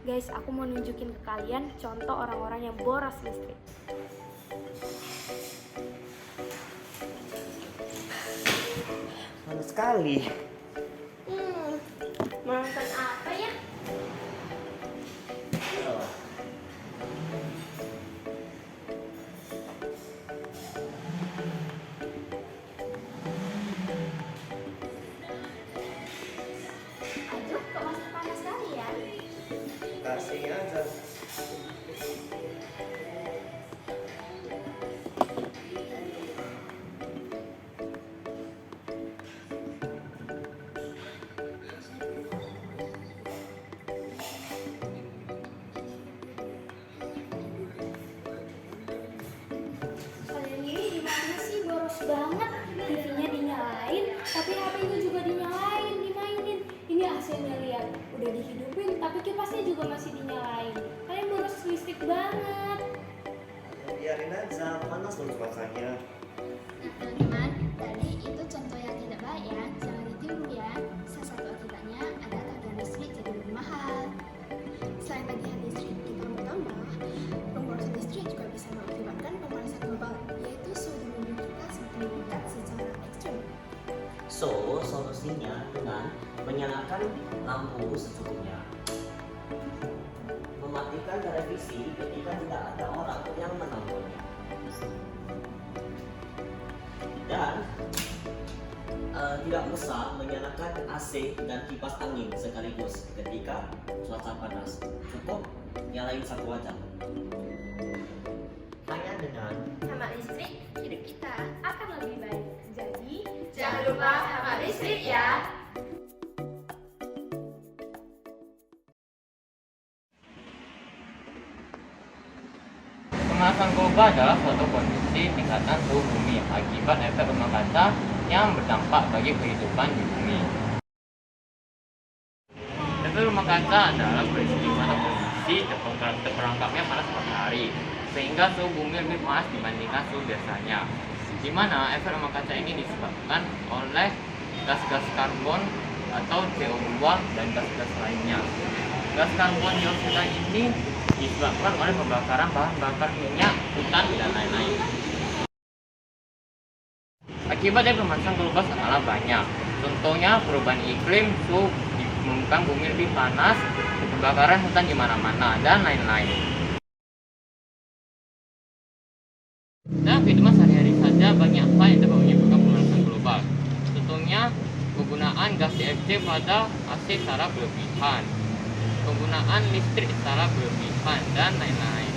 Guys, aku mau nunjukin ke kalian contoh orang-orang yang boros listrik. Panas sekali. Mau nonton apa ya? Aduh, kok masih panas sekali ya? Kasih aja. Kalian ini gimana sih, boros banget. TV-nya dinyalain, tapi HP-nya juga dinyalain, dimainin. Ini AC-nya lihat, udah dihidupin, tapi kipasnya juga masih dinyalain. Kalian boros listrik banget. Biarin aja, panas loh cuacanya. Teman-teman, tadi itu contoh yang tidak baik ya, jangan ditiru ya. Salah satu akibatnya adalah tagihan listrik jadi lebih mahal. Selain tagihan listrik kita bertambah, pemborosan listrik juga bisa mengakibatkan pemanasan global, yaitu suhu bumi kita semakin meningkat secara ekstrem. So, solusinya dengan menyalakan lampu secukupnya. Mematikan televisi ketika tidak ada orang yang menontonnya. Dan tidak usah menyalakan AC dan kipas angin sekaligus ketika cuaca panas. Cukup nyalain satu aja. Hanya dengan Hemat listrik, hidup kita akan lebih baik. Jadi, Jangan lupa hemat listrik ya. Pemanasan global adalah suatu kondisi tingkatan suhu bumi akibat efek rumah kaca yang berdampak bagi kehidupan di bumi. Efek rumah kaca adalah kondisi di mana kondisi terperangkapnya panas matahari, sehingga suhu bumi lebih panas dibandingkan suhu biasanya. Di mana efek rumah kaca ini disebabkan oleh gas-gas karbon atau CO2 dan gas-gas lainnya. Gas karbon dioksida ini disebabkan oleh pembakaran bahan bakar minyak, hutan, dan lain-lain. Akibat dari pemanasan global sangatlah banyak. Contohnya perubahan iklim, suhu di permukaan bumi lebih panas, kebakaran hutan di mana-mana, dan lain-lain. Dalam kehidupan sehari-hari saja banyak hal yang dapat menyebabkan pemanasan global. Contohnya penggunaan gas CFC pada AC secara berlebihan, penggunaan listrik secara berlebihan, dan lain-lain.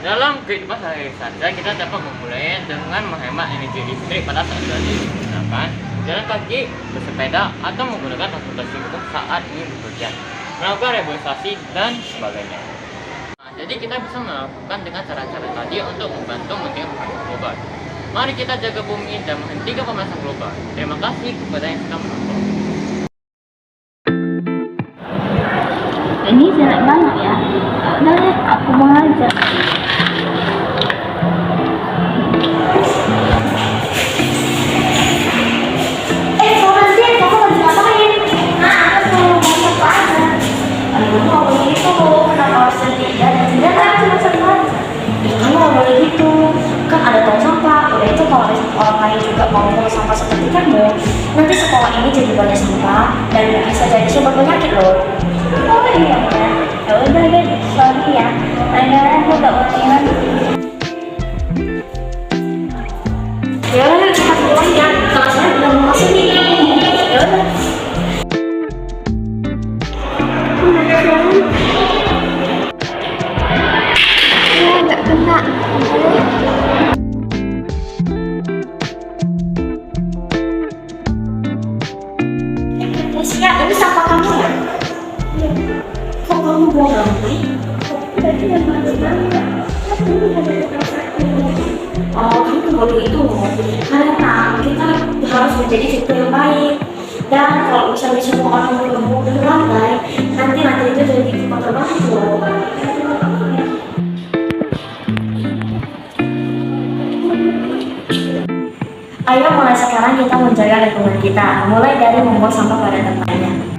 Dalam kehidupan sehari-hari saja kita dapat memulai dengan menghemat energi listrik pada saat digunakan jalan kaki, bersepeda, atau menggunakan transportasi umum saat ingin bepergian, melakukan reboisasi, dan sebagainya. Jadi kita bisa melakukan dengan cara-cara tadi untuk membantu menghentikan pemanasan global. Mari kita jaga bumi dan menghentikan pemanasan global. Terima kasih kepada yang sudah menonton. Ini jelek banget ya. Udah deh, aku mau aja. Kamu lagi ngapain? Nah, aku mau masak aja. Aduh, mau begitu, kenapa harus sendiri dan tidak kan cuma sebentar. Kamu nggak boleh gitu, kan ada tong sampah. Udah itu kalau orang lain juga mau membuang sampah seperti kamu, nanti sekolah ini jadi banyak sampah dan bisa jadi sumber penyakit loh. Oh iya ya, ya udah deh, sorry ya. Lain-lain aku gak ulangi. Ya udah, cepat pulang ya. Kelasnya udah mau masuk nih. Ya udah. Ya nggak kena. Sia, ini sampah kamu ya? Kok kamu buang lagi? Tadi yang mana? Oh, kamu tuh boleh itu. Karena kita harus menjadi fitur yang baik. Dan kalau misalnya semua orang berkumpul di lantai, nanti itu jadi kotor banget loh. Ayo mulai sekarang kita menjaga lingkungan kita, mulai dari membuang sampah pada tempatnya.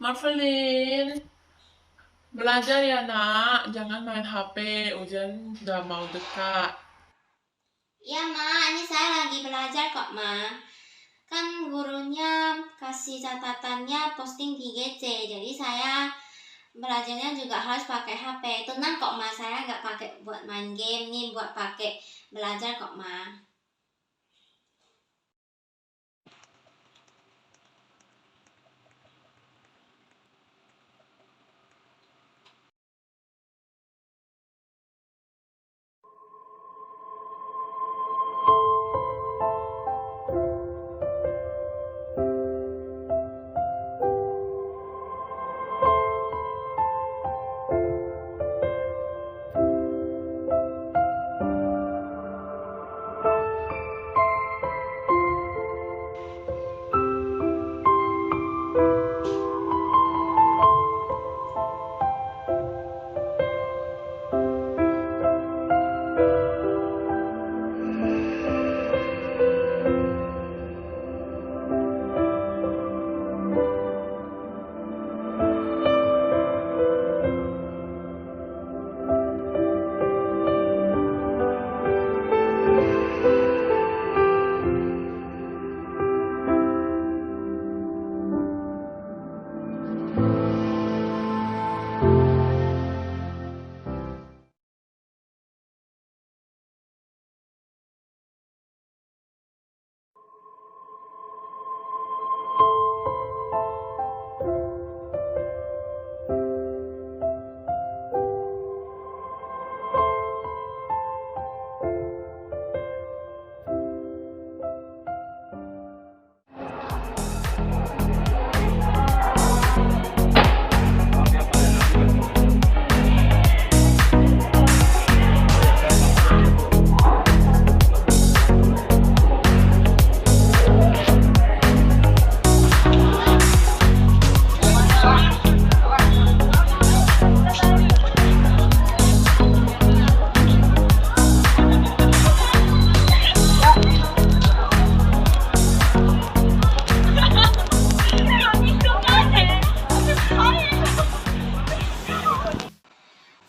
Marvelin, belajar ya nak, jangan main HP, ujian udah mau dekat. Iya, Ma, ini saya lagi belajar kok, Ma. Kan gurunya kasih catatannya posting di GC, jadi saya belajarnya juga harus pakai HP. Tenang kok, Ma, saya nggak pakai buat main game nih, buat pakai belajar kok, Ma.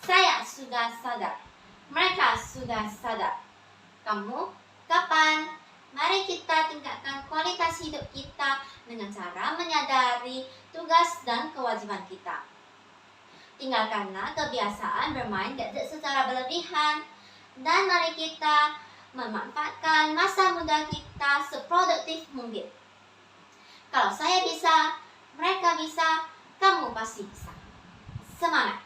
Saya sudah sadar. Mereka sudah sadar. Kamu kapan? Mari kita tingkatkan kualitas hidup kita dengan cara menyadari tugas dan kewajiban kita. Tinggalkanlah kebiasaan bermain gadget secara berlebihan. Dan mari kita memanfaatkan masa muda kita seproduktif mungkin. Kalau saya bisa, mereka bisa, kamu pasti bisa. Semangat!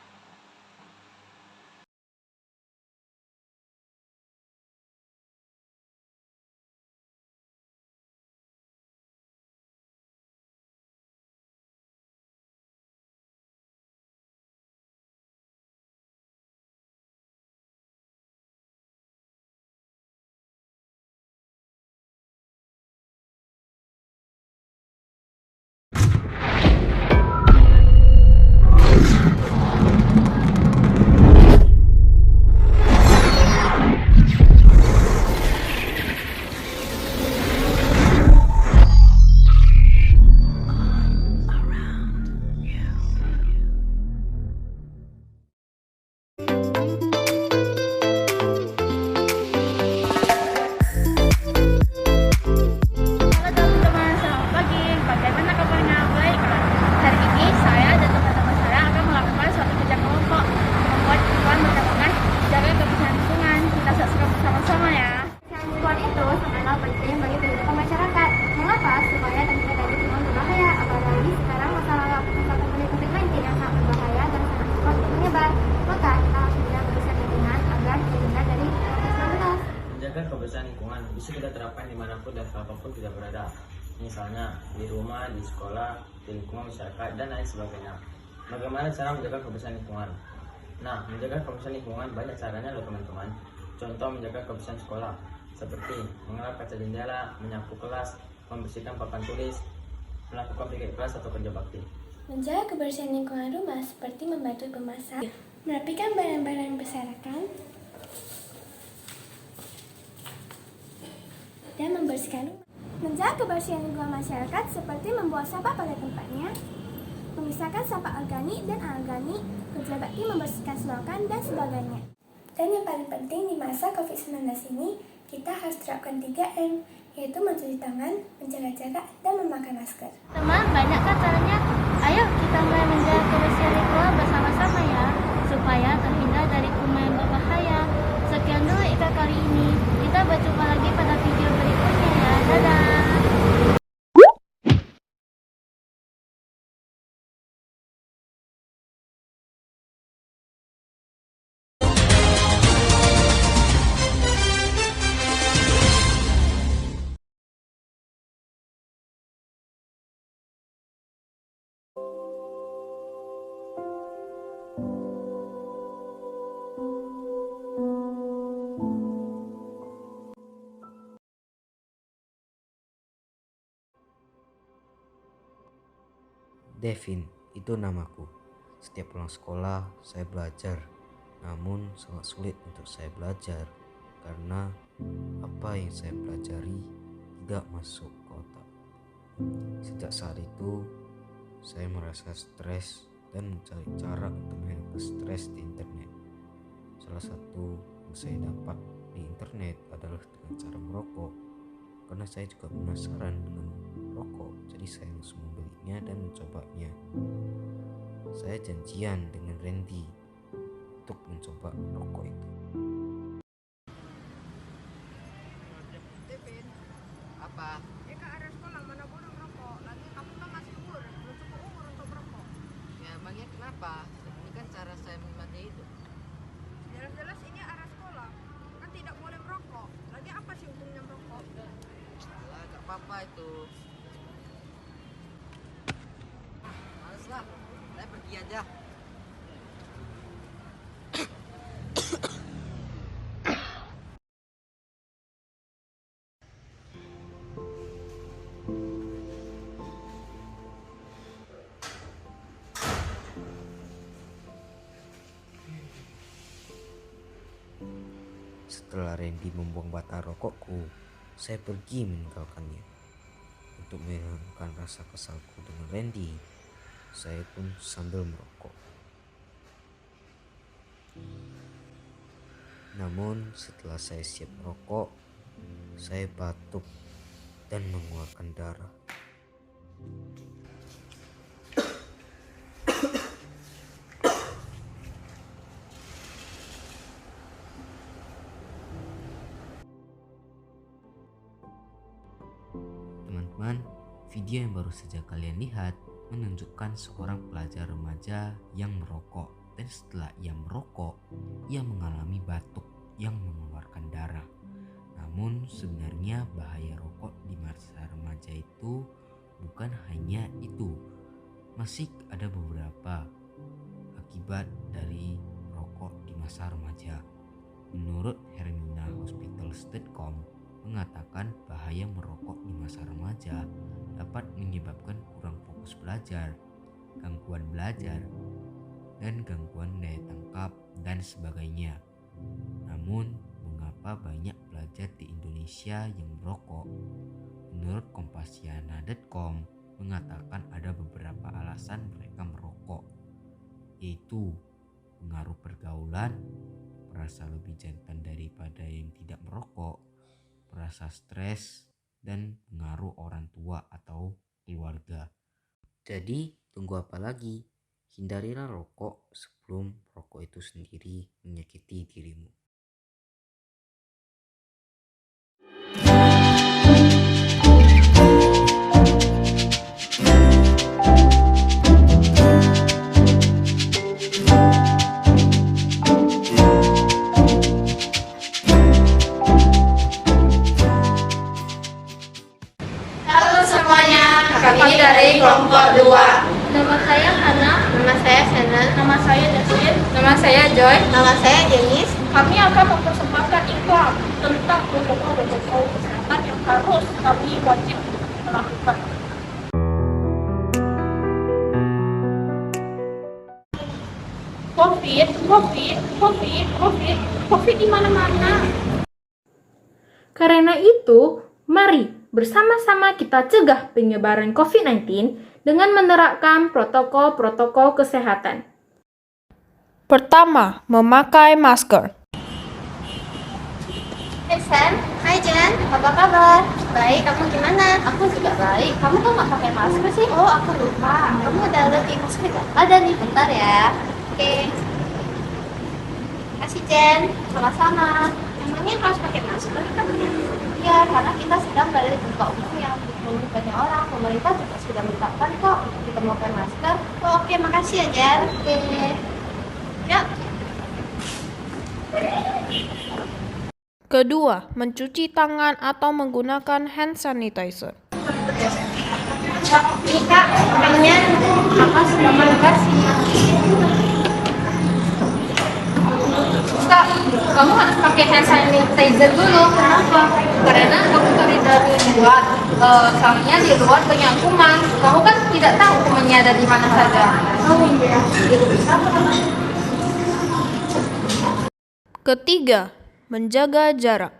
kebersihan lingkungan bisa kita terapkan dimanapun dan kapanpun kita berada, misalnya di rumah, di sekolah, di lingkungan masyarakat, dan lain sebagainya. Bagaimana cara menjaga kebersihan lingkungan? Nah, menjaga kebersihan lingkungan banyak caranya loh teman-teman. Contoh menjaga kebersihan sekolah, seperti mengelap kaca jendela, menyapu kelas, membersihkan papan tulis, melakukan piket kelas atau kerja bakti. Menjaga kebersihan lingkungan rumah seperti membantu memasak, merapikan barang-barang berserakan, dan membersihkan rumah. Menjaga kebersihan lingkungan masyarakat seperti membuang sampah pada tempatnya, memisahkan sampah organik dan anorganik, kerja bakti membersihkan selokan, dan sebagainya. Dan yang paling penting di masa COVID-19 ini, kita harus terapkan 3M, yaitu mencuci tangan, menjaga jarak, dan memakai masker. Teman, banyak kan caranya? Ayo kita mulai menjaga kebersihan lingkungan bersama-sama ya, supaya terhindar dari kuman yang berbahaya. Sekian dulu Ika kali ini. Kita berjumpa lagi pada video berikutnya ya. Dadah! Devin, itu namaku. Setiap pulang sekolah, saya belajar. Namun sangat sulit untuk saya belajar karena apa yang saya pelajari tidak masuk ke otak. Sejak saat itu, saya merasa stres dan mencari cara untuk menghilangkan stres di internet. Salah satu yang saya dapat di internet adalah dengan cara merokok. Karena saya juga penasaran dengan rokok, jadi saya langsung membelinya dan mencobanya. Saya janjian dengan Randy untuk mencoba rokok itu. Devin, apa? Ya ke area sekolah mana boleh merokok. Lagi kamu kan masih umur, belum cukup umur untuk merokok. Ya emangnya kenapa? Ini kan cara saya menikmati itu. Jelas-jelas ini area sekolah, kan tidak boleh merokok. Lagi apa sih untungnya merokok? Alah, gak apa-apa itu. Males lah, saya pergi aja. Setelah Randy membuang batang rokokku, saya pergi meninggalkannya. Untuk menghilangkan rasa kesalku dengan Randy, saya pun sambil merokok. Namun setelah saya siap merokok, saya batuk dan mengeluarkan darah. Teman-teman, video yang baru saja kalian lihat menunjukkan seorang pelajar remaja yang merokok, dan setelah ia merokok, ia mengalami batuk yang mengeluarkan darah. Namun sebenarnya bahaya rokok di masa remaja itu bukan hanya itu, masih ada beberapa akibat dari rokok di masa remaja. Menurut herminahospitals.com mengatakan bahaya merokok di masa remaja dapat menyebabkan kurang fokus belajar, gangguan belajar, dan gangguan daya tangkap dan sebagainya. Namun, mengapa banyak pelajar di Indonesia yang merokok? Menurut kompasiana.com mengatakan ada beberapa alasan mereka merokok, yaitu pengaruh pergaulan, merasa lebih jantan daripada yang tidak merokok, merasa stres, dan pengaruh orang tua atau keluarga. Jadi tunggu apa lagi? Hindarilah rokok sebelum rokok itu sendiri menyakiti dirimu. Halo semuanya, kami dari kelompok 2. Nama saya Hana, Nama saya Shannon. nama saya Jasmine. Nama saya Joy. Nama saya Jenis. Kami akan mempersembahkan iklan tentang protokol kesehatan yang harus kami wajib melakukan. COVID di mana-mana. Karena itu, mari bersama-sama kita cegah penyebaran COVID-19 dengan menerapkan protokol-protokol kesehatan. Pertama, memakai masker. Hai Sam, hai Jen, apa kabar? Baik, kamu gimana? Aku juga baik. Kamu kok nggak pakai masker sih? Oh, aku lupa. Kamu ada lagi masker nggak? Ada nih, bentar ya. Oke. Kasih Jen, sama-sama. Emangnya harus pakai masker kan? Iya, karena kita sedang berada di tempat umum yang dipenuhi banyak orang. Pemerintah juga sudah menetapkan kok untuk kita memakai masker. Oh, oke, makasih ya Jen. Oke. Yuk. Kedua, mencuci tangan atau menggunakan hand sanitizer. Nih Kak, makanya apa sudah kasih. Kak, kamu harus pakai hand sanitizer dulu. Kenapa? Karena kamu dari luar. Soalnya di luar banyak kuman. Kamu kan tidak tahu kumannya ada di mana saja. Oh iya. Ketiga, menjaga jarak.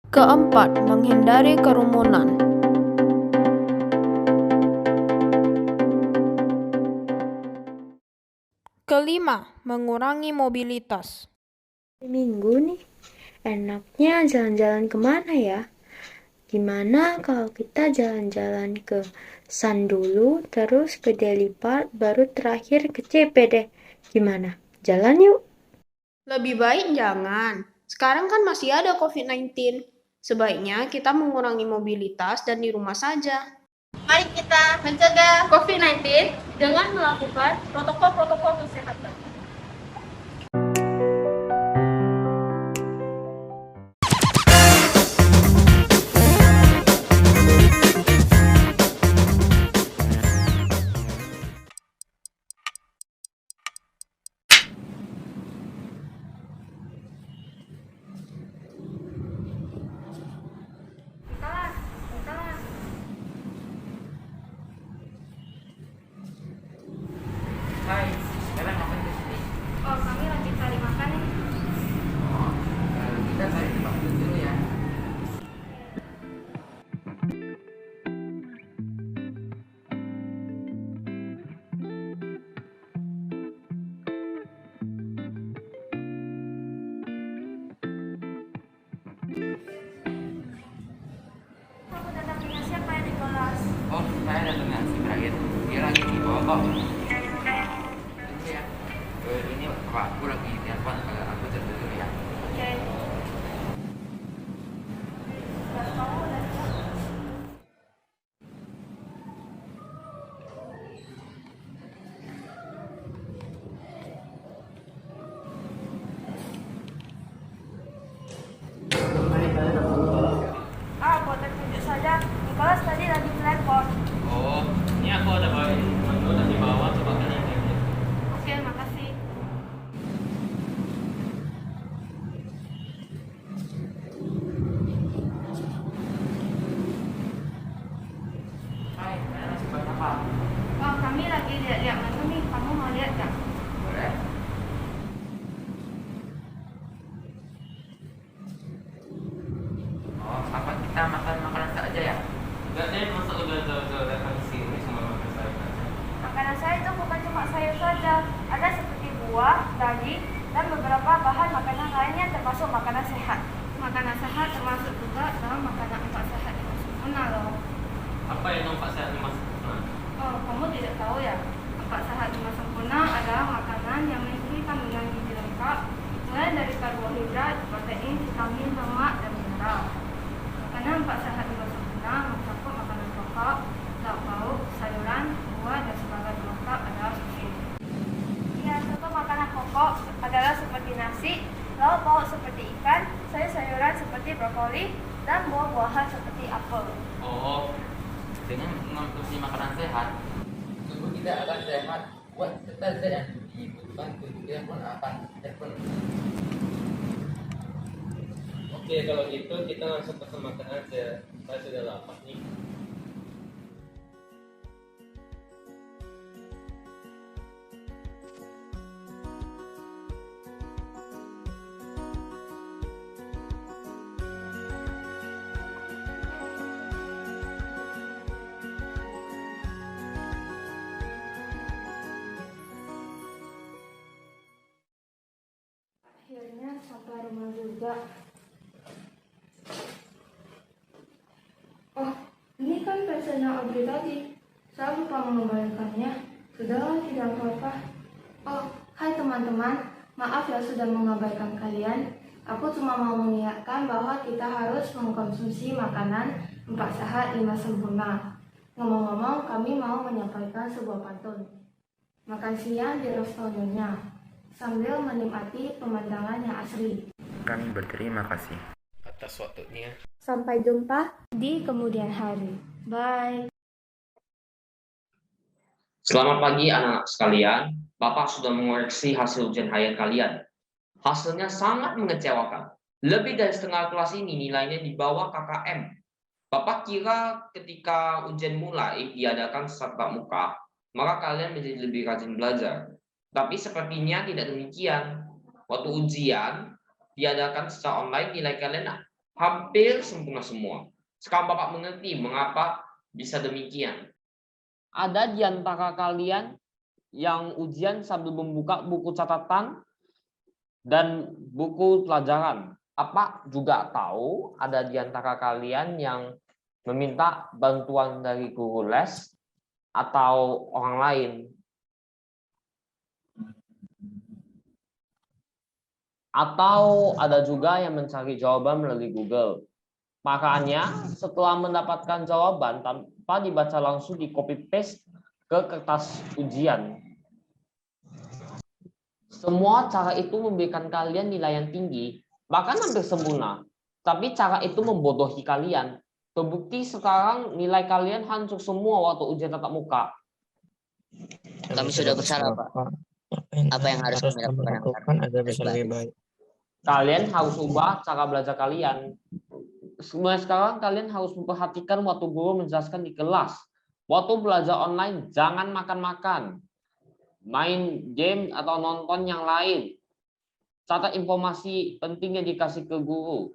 Keempat, menghindari kerumunan. Kelima, mengurangi mobilitas. Minggu nih, enaknya jalan-jalan kemana ya? Gimana kalau kita jalan-jalan ke Sun dulu, terus ke Delhi Park, baru terakhir ke CP deh. Gimana? Jalan yuk. Lebih baik jangan. Sekarang kan masih ada COVID-19. Sebaiknya kita mengurangi mobilitas dan di rumah saja. Mari kita mencegah COVID-19 dengan melakukan protokol-protokol kesehatan. Hai, sekarang ngapain di sini? Oh, kami lagi cari makan nih. Oh, kita cari tempat duduk dulu ya. Kamu datang dengan siapa ya di kelas? Oh, saya datang dengan si Brian. Dia lagi di bawah kok. Tunggu ya. Ini Pak, aku lagi telepon. Aku cek dulu ya. Oke. Kamu udah siap? Buat tunjuk saja. Nicholas tadi lagi telepon. Oh, ini aku ada bawain menu dan di bawah tuh makanan ini. Oke, makasih. Hai, kalian masih buat apa? Oh, kami lagi lihat-lihat menu nih. Kamu mau lihat nggak? Boleh? Oh, apa kita makan makanan saja ya? Enggak deh, masa udah jauh-jauh datang ke sini cuma makan sayur aja. Makanan saya itu bukan cuma sayur saja. Ada seperti buah, daging, dan beberapa bahan makanan lainnya termasuk makanan sehat. Makanan sehat termasuk juga dalam makanan 4 sehat yang sempurna loh. Apa yang nampak sehat mas? Oh, kamu tidak tahu ya? 4 sehat yang sempurna adalah makanan yang memiliki kandungan gizi lengkap, mulai dari karbohidrat, protein, vitamin, lemak, dan mineral. Makanan 4 sehat yang sempurna mencakup makanan pokok, lauk pauk, sayuran, buah, dan sebagai pelengkap adalah susu. Ya, contoh makanan pokok adalah seperti nasi, lauk pauk seperti ikan, sayur-sayuran seperti brokoli, dan buah-buahan seperti apel. Oh, dengan mengkonsumsi makanan sehat, tubuh kita akan sehat Wah, kita bantu telepon apa? Telepon. Oke, kalau gitu kita langsung pesan makan aja. Saya sudah lapar nih. Akhirnya sampai rumah juga. Oh, ini kan pesannya Audrey tadi. Saya lupa mengembalikannya. Sudahlah, tidak apa-apa. Oh, hai teman-teman. Maaf ya sudah mengabaikan kalian. Aku cuma mau mengingatkan bahwa kita harus mengkonsumsi makanan 4 sehat 5 sempurna. Ngomong-ngomong, kami mau menyampaikan sebuah pantun. Makan siang di restorannya sambil menikmati pemandangan yang asri. Kami berterima kasih atas waktunya. Sampai jumpa di kemudian hari. Bye. Selamat pagi anak-anak sekalian. Bapak sudah mengoreksi hasil ujian harian kalian. Hasilnya sangat mengecewakan. Lebih dari setengah kelas ini nilainya di bawah KKM. Bapak kira ketika ujian mulai diadakan tatap muka, maka kalian menjadi lebih rajin belajar. Tapi sepertinya tidak demikian. Waktu ujian diadakan secara online, nilai kalian hampir sempurna semua. Sekarang Bapak mengerti mengapa bisa demikian. Ada di antara kalian yang ujian sambil membuka buku catatan dan buku pelajaran. Apa juga tahu ada di antara kalian yang meminta bantuan dari guru les atau orang lain. Atau ada juga yang mencari jawaban melalui Google. Makanya setelah mendapatkan jawaban tanpa dibaca langsung di copy paste ke kertas ujian. Semua cara itu memberikan kalian nilai yang tinggi, bahkan hampir sempurna. Tapi cara itu membodohi kalian. Terbukti sekarang nilai kalian hancur semua waktu ujian tatap muka. Kami sudah bersalah, Pak. Apa yang harus kami lakukan agar bisa lebih baik? Kalian harus ubah cara belajar kalian. Mulai sekarang kalian harus memperhatikan waktu guru menjelaskan di kelas. Waktu belajar online jangan makan-makan, main game atau nonton yang lain. Catat informasi penting yang dikasih ke guru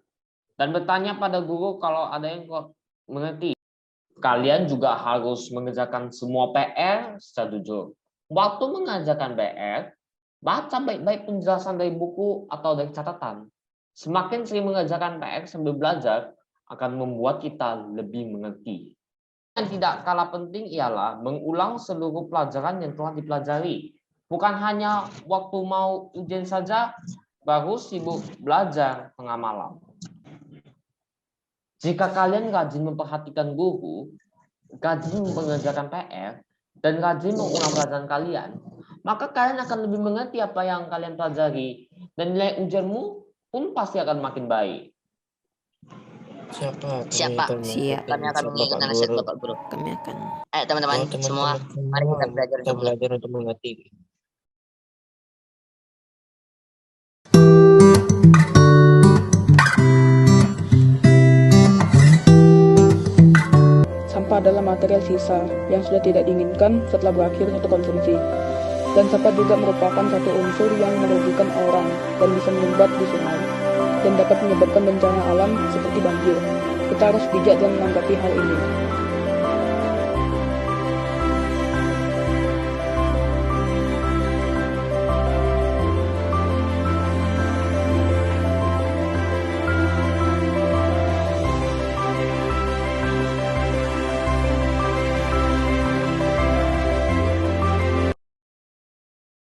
dan bertanya pada guru kalau ada yang mengerti. Kalian juga harus mengerjakan semua PR secara jujur. Waktu mengerjakan PR, baca baik-baik penjelasan dari buku atau dari catatan. Semakin sering mengerjakan PR sambil belajar akan membuat kita lebih mengerti. Yang tidak kalah penting ialah mengulang seluruh pelajaran yang telah dipelajari. Bukan hanya waktu mau ujian saja, baru sibuk belajar tengah malam. Jika kalian rajin memperhatikan guru, rajin mengerjakan PR, dan rajin mengulang pelajaran kalian, maka kalian akan lebih mengerti apa yang kalian pelajari, dan nilai ujianmu pun pasti akan makin baik. Siapa? Siap. Kami akan mengingat nasihat Bapak Guru. Kami akan. Ayo teman-teman, semua mari kita belajar untuk mengerti. Sampah adalah material sisa yang sudah tidak diinginkan setelah berakhir satu konsumsi. Dan sampah juga merupakan satu unsur yang merugikan orang dan bisa menyumbat di sungai dan dapat menyebabkan bencana alam seperti banjir. Kita harus bijak dalam menanggapi hal ini.